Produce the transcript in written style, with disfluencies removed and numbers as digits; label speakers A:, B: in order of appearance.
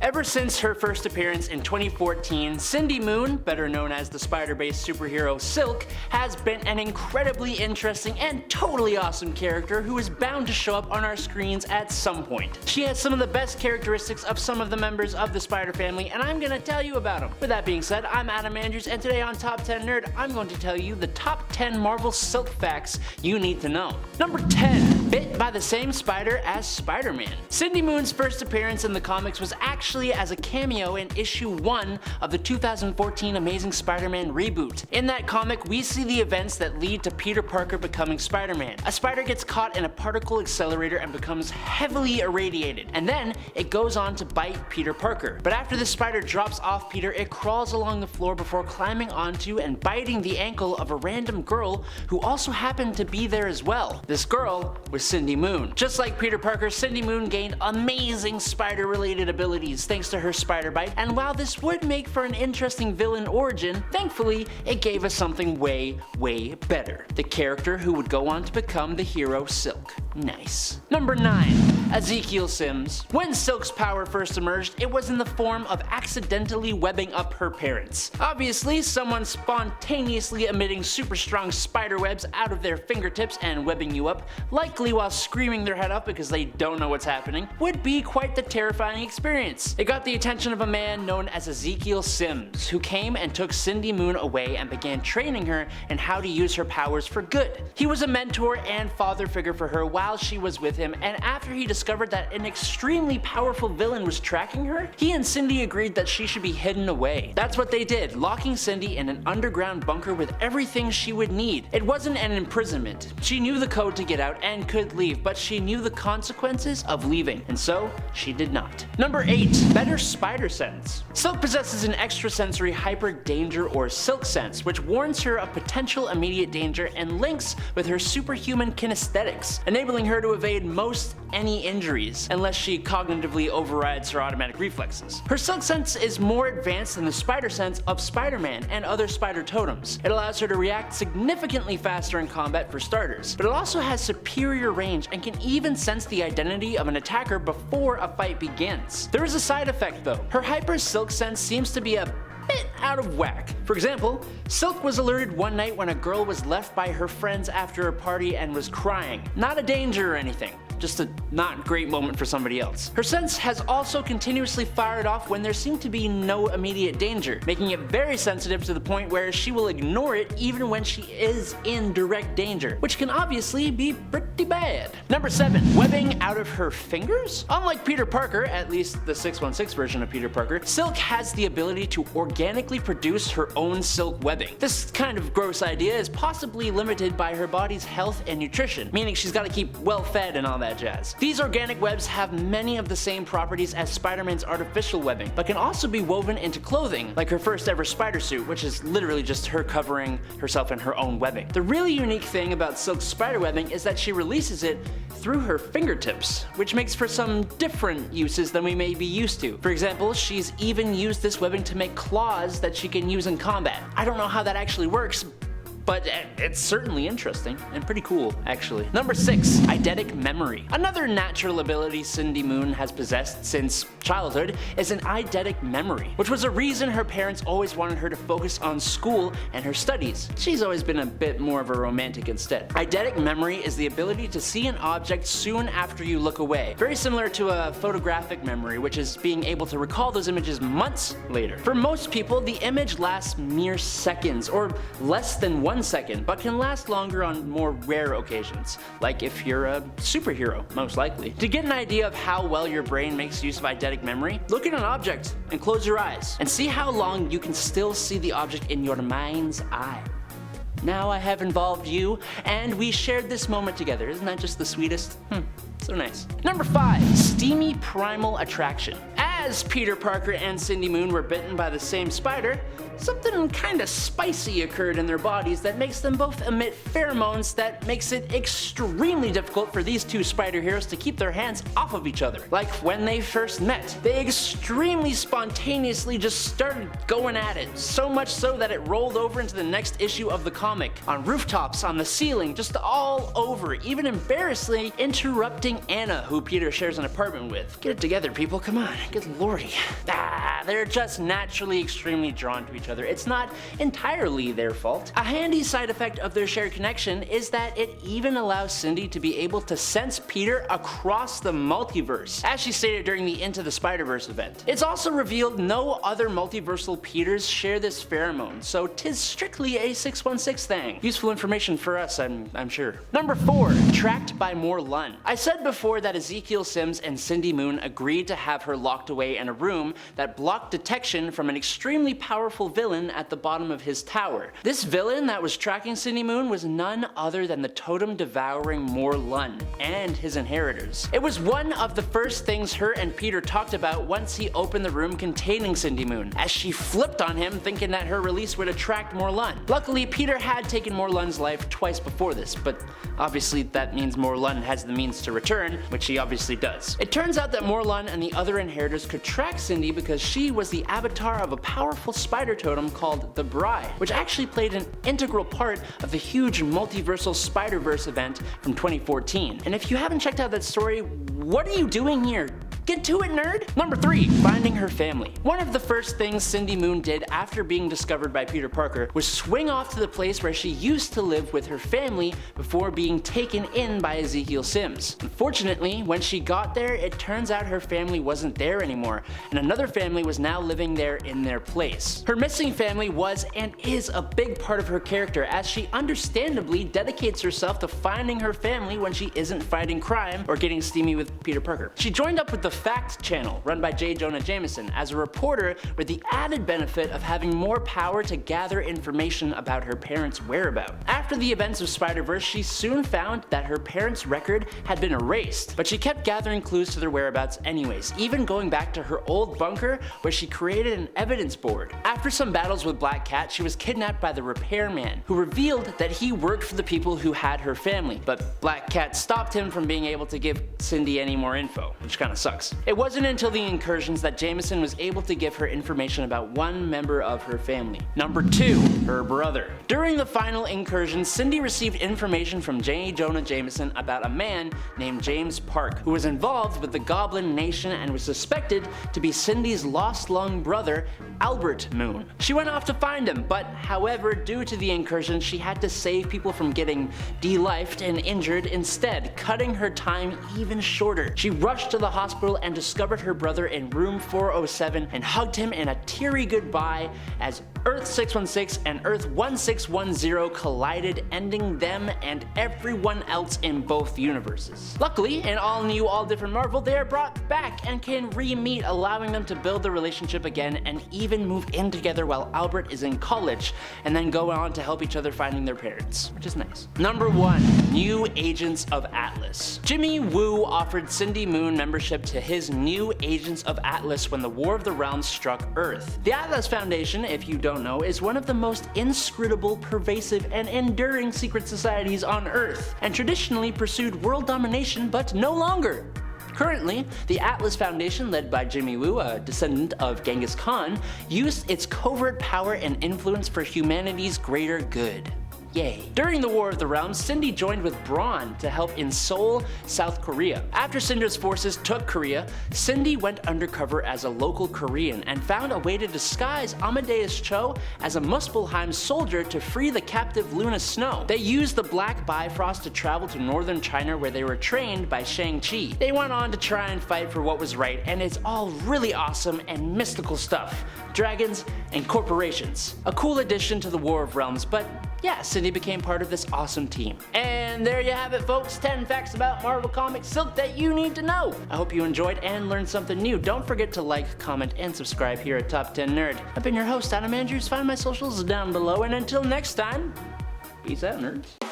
A: Ever since her first appearance in 2014, Cindy Moon, better known as the spider-based superhero Silk, has been an incredibly interesting and totally awesome character who is bound to show up on our screens at some point. She has some of the best characteristics of some of the members of the Spider family, and I'm gonna tell you about them. With that being said, I'm Adam Andrews, and today on Top 10 Nerd, I'm going to tell you the top 10 Marvel Silk facts you need to know. Number 10. Bit by the same spider as Spider-Man. Cindy Moon's first appearance in the comics was actually as a cameo in issue 1 of the 2014 Amazing Spider-Man reboot. In that comic, we see the events that lead to Peter Parker becoming Spider-Man. A spider gets caught in a particle accelerator and becomes heavily irradiated, and then it goes on to bite Peter Parker. But after the spider drops off Peter, it crawls along the floor before climbing onto and biting the ankle of a random girl who also happened to be there as well. This girl was Cindy Moon. Just like Peter Parker, Cindy Moon gained amazing spider-related abilities thanks to her spider bite, and while this would make for an interesting villain origin, thankfully it gave us something way better. The character who would go on to become the hero Silk. Nice. Number 9. Ezekial Sims. When Silk's power first emerged, it was in the form of accidentally webbing up her parents. Obviously, someone spontaneously emitting super strong spider webs out of their fingertips and webbing you up, likely while screaming their head off because they don't know what's happening, would be quite the terrifying experience. It got the attention of a man known as Ezekial Sims, who came and took Cindy Moon away and began training her in how to use her powers for good. He was a mentor and father figure for her while she was with him, and after he discovered that an extremely powerful villain was tracking her, he and Cindy agreed that she should be hidden away. That's what they did, locking Cindy in an underground bunker with everything she would need. It wasn't an imprisonment. She knew the code to get out and could leave, but she knew the consequences of leaving, and so she did not. Number 8. Better spider sense. Silk possesses an extrasensory hyper danger or silk sense, which warns her of potential immediate danger and links with her superhuman kinesthetics, enabling her to evade most any injuries, unless she cognitively overrides her automatic reflexes. Her silk sense is more advanced than the spider sense of Spider-Man and other spider totems. It allows her to react significantly faster in combat for starters, but it also has superior range and can even sense the identity of an attacker before a fight begins. There is a side effect though. Her hyper silk sense seems to be a bit out of whack. For example, Silk was alerted one night when a girl was left by her friends after a party and was crying. Not a danger or anything, just a not great moment for somebody else. Her sense has also continuously fired off when there seemed to be no immediate danger, making it very sensitive to the point where she will ignore it even when she is in direct danger, which can obviously be pretty bad. Number 7. Webbing out of her fingers? Unlike Peter Parker, at least the 616 version of Peter Parker, Silk has the ability to organically produce her own silk webbing. This kind of gross idea is possibly limited by her body's health and nutrition, meaning she's got to keep well fed and all that jazz. These organic webs have many of the same properties as Spider-Man's artificial webbing, but can also be woven into clothing, like her first ever spider suit, which is literally just her covering herself in her own webbing. The really unique thing about Silk's spider webbing is that she releases it through her fingertips, which makes for some different uses than we may be used to. For example, she's even used this webbing to make claws that she can use in combat. I don't know how that actually works, but it's certainly interesting and pretty cool, actually. Number 6. Eidetic Memory. Another natural ability Cindy Moon has possessed since childhood is an eidetic memory, which was a reason her parents always wanted her to focus on school and her studies. She's always been a bit more of a romantic instead. Eidetic memory is the ability to see an object soon after you look away, very similar to a photographic memory, which is being able to recall those images months later. For most people, the image lasts mere seconds or less than 1 second, but can last longer on more rare occasions, like if you're a superhero, most likely. To get an idea of how well your brain makes use of eidetic memory, look at an object and close your eyes, and see how long you can still see the object in your mind's eye. Now I have involved you, and we shared this moment together. Isn't that just the sweetest? So nice. Number 5. Steamy Primal Attraction. As Peter Parker and Cindy Moon were bitten by the same spider, something kinda spicy occurred in their bodies that makes them both emit pheromones that makes it extremely difficult for these two spider heroes to keep their hands off of each other. Like when they first met, they extremely spontaneously just started going at it, so much so that it rolled over into the next issue of the comic. On rooftops, on the ceiling, just all over, even embarrassingly interrupting Anna, who Peter shares an apartment with. Get it together, people, come on, good lordy. They're just naturally extremely drawn to each other. It's not entirely their fault. A handy side effect of their shared connection is that it even allows Cindy to be able to sense Peter across the multiverse, as she stated during the Into the Spider-Verse event. It's also revealed no other multiversal Peters share this pheromone, so 'tis strictly a 616 thing. Useful information for us, I'm sure. Number 4. Tracked by Morlun. I said before that Ezekial Sims and Cindy Moon agreed to have her locked away in a room that blocked detection from an extremely powerful villain at the bottom of his tower. This villain that was tracking Cindy Moon was none other than the totem-devouring Morlun and his inheritors. It was one of the first things her and Peter talked about once he opened the room containing Cindy Moon, as she flipped on him thinking that her release would attract Morlun. Luckily, Peter had taken Morlun's life twice before this, but obviously that means Morlun has the means to return, which he obviously does. It turns out that Morlun and the other inheritors could track Cindy because she was the avatar of a powerful spider totem called the Bride, which actually played an integral part of the huge multiversal Spider-Verse event from 2014. And if you haven't checked out that story, what are you doing here? Get to it, nerd! Number 3. Finding her family. One of the first things Cindy Moon did after being discovered by Peter Parker was swing off to the place where she used to live with her family before being taken in by Ezekial Sims. Unfortunately, when she got there, it turns out her family wasn't there anymore, and another family was now living there in their place. Her missing family was and is a big part of her character, as she understandably dedicates herself to finding her family when she isn't fighting crime or getting steamy with Peter Parker. She joined up with the Fact channel, run by J. Jonah Jameson, as a reporter with the added benefit of having more power to gather information about her parents' whereabouts. After the events of Spider-Verse, she soon found that her parents' record had been erased, but she kept gathering clues to their whereabouts anyways, even going back to her old bunker where she created an evidence board. After some battles with Black Cat, she was kidnapped by the Repairman, who revealed that he worked for the people who had her family, but Black Cat stopped him from being able to give Cindy any more info, which kinda sucks. It wasn't until the incursions that Jameson was able to give her information about one member of her family. Number 2. Her brother. During the final incursion, Cindy received information from J. Jonah Jameson about a man named James Park, who was involved with the Goblin Nation and was suspected to be Cindy's lost long brother, Albert Moon. She went off to find him, but however, due to the incursion, she had to save people from getting de-lifed and injured instead, cutting her time even shorter. She rushed to the hospital and discovered her brother in room 407 and hugged him in a teary goodbye as Earth 616 and Earth 1610 collided, ending them and everyone else in both universes. Luckily, in all new, all different Marvel, they are brought back and can re-meet, allowing them to build the relationship again and even move in together while Albert is in college, and then go on to help each other finding their parents, which is nice. Number 1. New Agents of Atlas. Jimmy Woo offered Cindy Moon membership to his New Agents of Atlas when the War of the Realms struck Earth. The Atlas Foundation, if you don't know, is one of the most inscrutable, pervasive, and enduring secret societies on Earth, and traditionally pursued world domination, but no longer. Currently, the Atlas Foundation, led by Jimmy Woo, a descendant of Genghis Khan, used its covert power and influence for humanity's greater good. Yay. During the War of the Realms, Cindy joined with Braun to help in Seoul, South Korea. After Syndra's forces took Korea, Cindy went undercover as a local Korean and found a way to disguise Amadeus Cho as a Muspelheim soldier to free the captive Luna Snow. They used the Black Bifrost to travel to northern China, where they were trained by Shang-Chi. They went on to try and fight for what was right, and it's all really awesome and mystical stuff. Dragons and corporations. A cool addition to the War of Realms, but yeah, Cindy became part of this awesome team. And there you have it, folks. 10 facts about Marvel Comics Silk that you need to know. I hope you enjoyed and learned something new. Don't forget to like, comment, and subscribe here at Top 10 Nerd. I've been your host, Adam Andrews. Find my socials down below, and until next time, peace out, nerds.